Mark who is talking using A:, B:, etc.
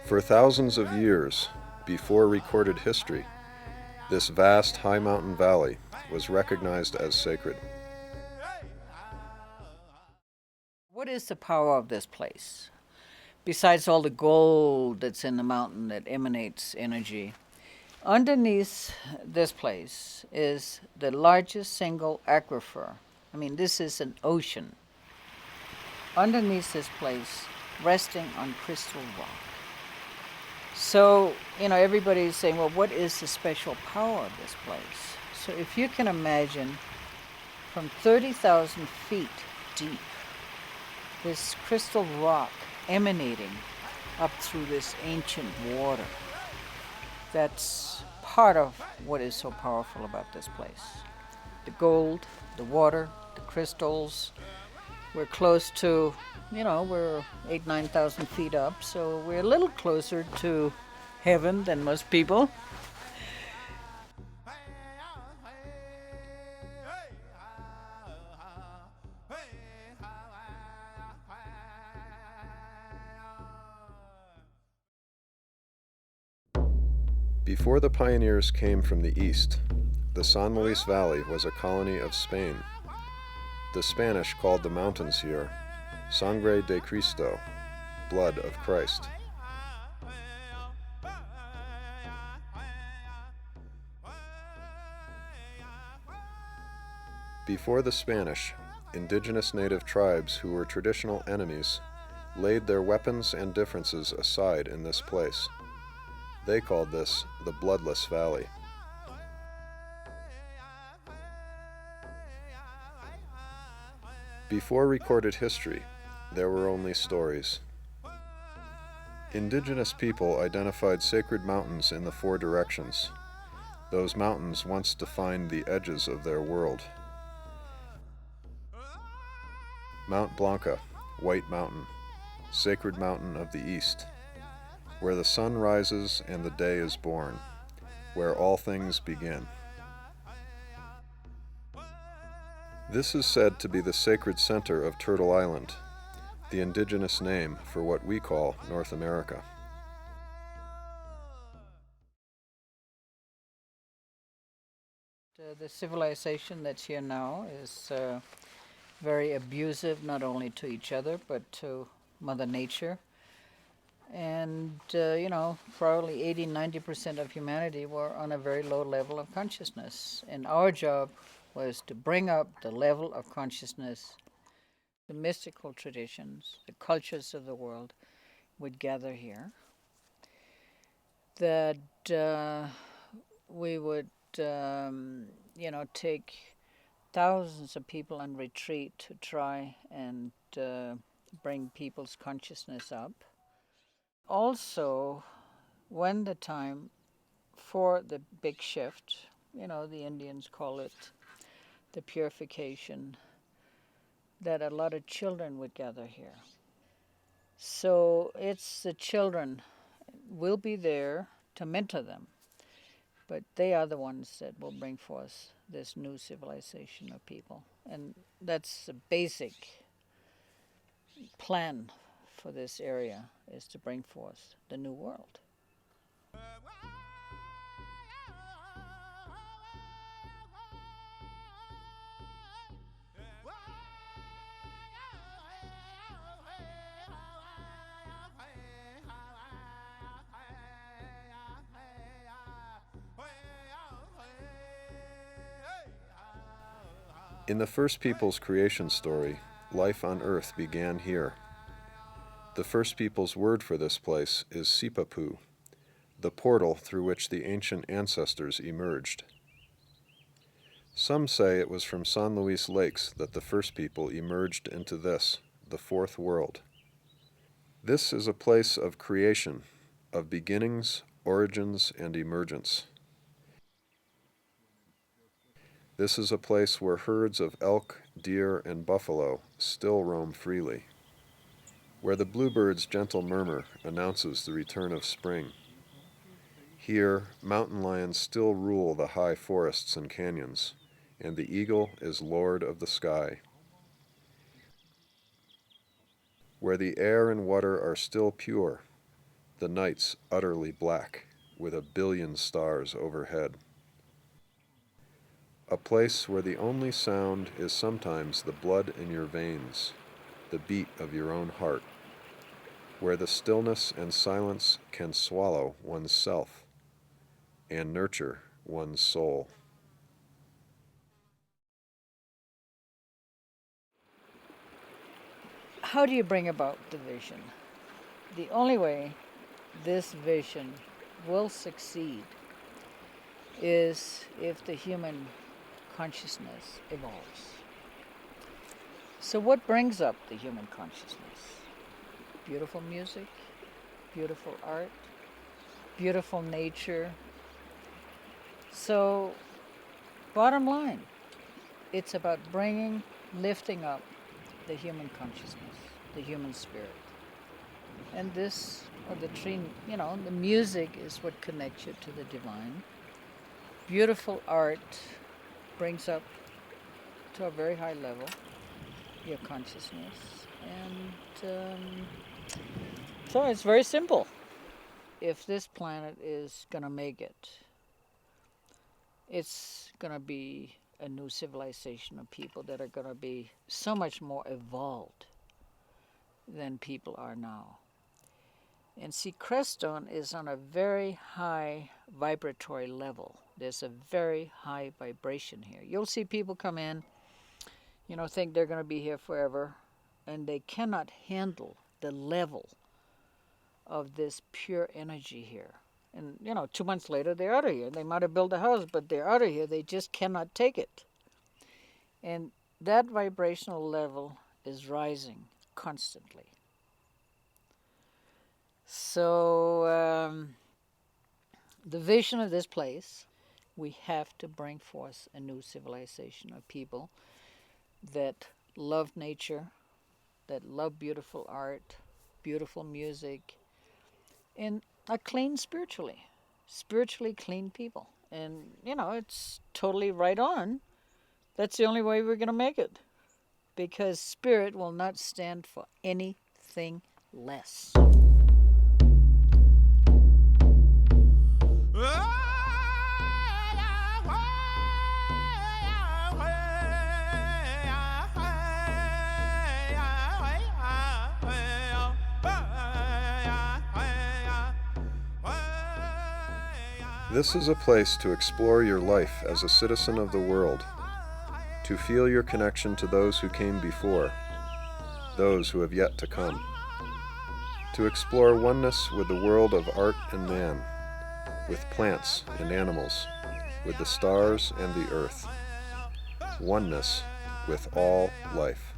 A: For thousands of years, before recorded history, this vast high mountain valley was recognized as sacred.
B: What is the power of this place? Besides all the gold that's in the mountain that emanates energy, underneath this place is the largest single aquifer. I mean, this is an ocean. Underneath this place, resting on crystal rock. So, everybody's saying, well, what is the special power of this place? So if you can imagine from 30,000 feet deep, this crystal rock emanating up through this ancient water. That's part of what is so powerful about this place. The gold, the water, the crystals. We're close to, we're 8,000, 9,000 feet up, so we're a little closer to heaven than most people.
A: Before the pioneers came from the east, the San Luis Valley was a colony of Spain. The Spanish called the mountains here Sangre de Cristo, blood of Christ. Before the Spanish, indigenous native tribes who were traditional enemies laid their weapons and differences aside in this place. They called this the Bloodless Valley. Before recorded history, there were only stories. Indigenous people identified sacred mountains in the four directions. Those mountains once defined the edges of their world. Mount Blanca, White Mountain, sacred mountain of the east, where the sun rises and the day is born, where all things begin. This is said to be the sacred center of Turtle Island, the indigenous name for what we call North America.
B: The civilization that's here now is very abusive, not only to each other, but to Mother Nature. And, probably 80-90% of humanity were on a very low level of consciousness. And our job was to bring up the level of consciousness. The mystical traditions, the cultures of the world would gather here. That we would, take thousands of people on retreat to try and bring people's consciousness up. Also, when the time for the big shift, the Indians call it the purification, that a lot of children would gather here. So it's the children will be there to mentor them, but they are the ones that will bring forth this new civilization of people. And that's the basic plan for this area, is to bring forth the new world.
A: In the first people's creation story, life on earth began here. The first people's word for this place is Sipapu, the portal through which the ancient ancestors emerged. Some say it was from San Luis Lakes that the first people emerged into this, the fourth world. This is a place of creation, of beginnings, origins, and emergence. This is a place where herds of elk, deer, and buffalo still roam freely, where the bluebird's gentle murmur announces the return of spring. Here, mountain lions still rule the high forests and canyons, and the eagle is lord of the sky. Where the air and water are still pure, the nights utterly black, with a billion stars overhead. A place where the only sound is sometimes the blood in your veins, the beat of your own heart, where the stillness and silence can swallow one's self and nurture one's soul.
B: How do you bring about the vision? The only way this vision will succeed is if the human consciousness evolves. So what brings up the human consciousness? Beautiful music, beautiful art, beautiful nature. So bottom line, it's about lifting up the human consciousness, the human spirit. And this, or the tree, the music is what connects you to the divine. Beautiful art brings up to a very high level your consciousness. And so it's very simple. If this planet is going to make it, it's going to be a new civilization of people that are going to be so much more evolved than people are now. And see, Crestone is on a very high vibratory level. There's a very high vibration here. You'll see people come in, think they're going to be here forever, and they cannot handle the level of this pure energy here. And, 2 months later, they're out of here. They might have built a house, but they're out of here. They just cannot take it. And that vibrational level is rising constantly. So the vision of this place, we have to bring forth a new civilization of people that love nature, that love beautiful art, beautiful music, and are clean spiritually clean people. And, it's totally right on. That's the only way we're going to make it. Because spirit will not stand for anything less.
A: This is a place to explore your life as a citizen of the world, to feel your connection to those who came before, those who have yet to come, to explore oneness with the world of art and man, with plants and animals, with the stars and the earth, oneness with all life.